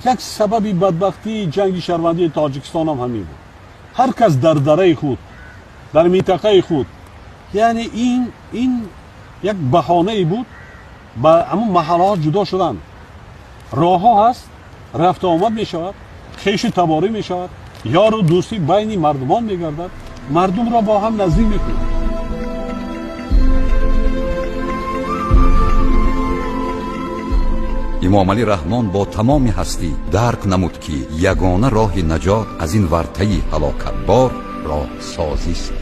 یک سبب بدبختی جنگ شهروندی تاجیکستان هم همین بود. هر کس در دره خود، در منطقه خود، یعنی این یک بهانه بود. با همون محلات جدا شدن، راه ها هست، رفت آمد می شود، خیش تباری می شود، یار و دوستی بین مردمان می گردد، مردم را با هم نزدیک می کند. امام علی رحمان با تمام هستی درک نمود که یگانه راه نجات از این ورطه هلاکت بار راه سازی است.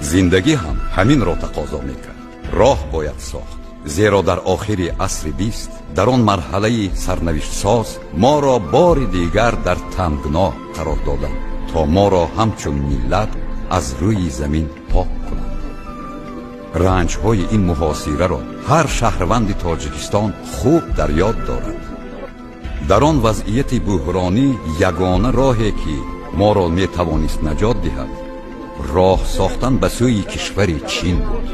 زندگی هم همین را تقاضا میکرد. راه باید ساخت، زیرا در آخر عصر 20 در آن مرحله سرنوشت ساز ما را بار دیگر در تنگنا قرار دادند تا ما را همچون ملت از روی زمین پاک کنند. رنج های این محاصره را هر شهروند تاجیکستان خوب در یاد دارد. در آن وضعیت بحرانی یگانه راهی که ما را می توانست نجات دهد راه ساختن به سوی کشور چین بود.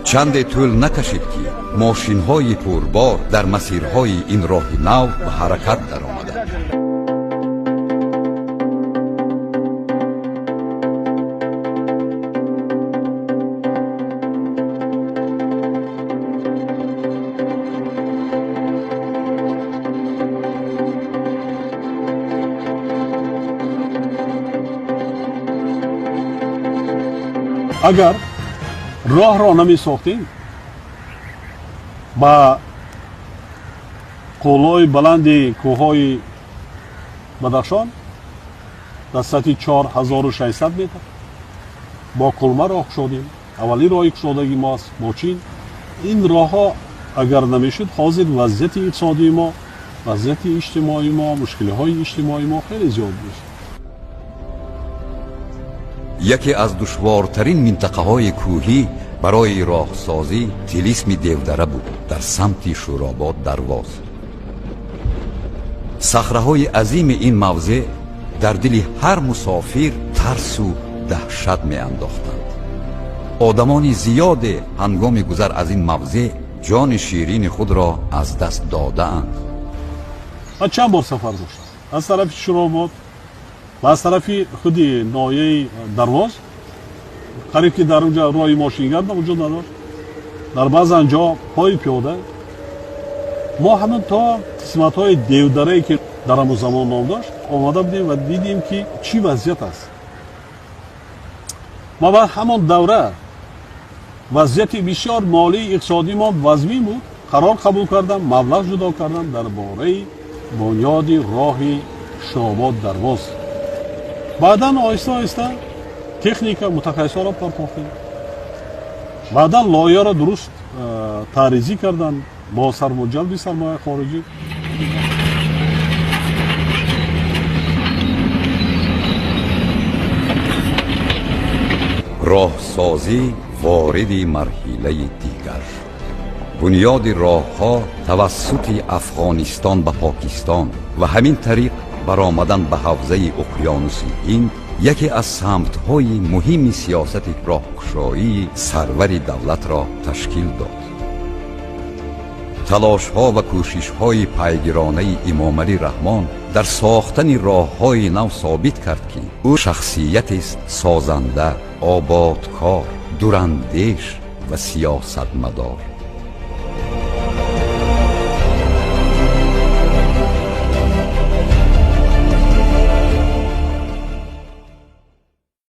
چند طول نکشید که ماشین های پربار در مسیرهای این راه نو به حرکت در آمدند. اگر راه را نمی ساختیم با قولای بلند کوههای بدخشان در سطح 4600 متر با کلمه راه کشادیم. اولی راهی کشادگی ماست با چین. این راه ها اگر نمیشد حاضر وضعیت اقتصادی ما، وضعیت اجتماعی ما، مشکل های اجتماعی ما خیلی زیاد میشه. یکی از دشوارترین منطقه های کوهی برای راهسازی طلسم دیودره بود در سمت شوراباد درواز. صخره های عظیم این موضع در دل هر مسافر ترس و دهشت می انداختند. آدمان زیاد هنگام گذر از این موضع جان شیرین خود را از دست داده اند. من چند بار سفر داشتم از طرف شوراباد و از طرف خود نایه درواز. قریب که در اونجا راه ماشینگرد وجود نداشت، در بعض انجا پای پیاده. ما همون تا قسمت های دیودره که در همون زمان نام داشت آمده بودیم و دیدیم که چی وضعیت است. ما بعد همون دوره وضعیت بسیار مالی اقتصادی ما وضعی بود. قرار قبول کردم، مبلغ جدا کردم در باره بنیاد راه شوراباد درواز. بعدا آهسته آهسته تکنیک متخصصان را پرداختیم. بعدا لایه را درست طراحی کردن با جلب سرمایه خارجی. راهسازی وارد مرحله دیگر. بنیاد راهها توسط افغانستان به پاکستان و همین طریق برآمدن به حوزه اقیانوس هند یکی از سمت‌های مهم سیاست راهگشایی سرور دولت را تشکیل داد. تلاش‌ها و کوشش‌های پیگیرانه امام علی رحمان در ساختن راه‌های نو ثابت کرد که او شخصیت است سازنده، آبادکار، دوراندیش و سیاستمدار.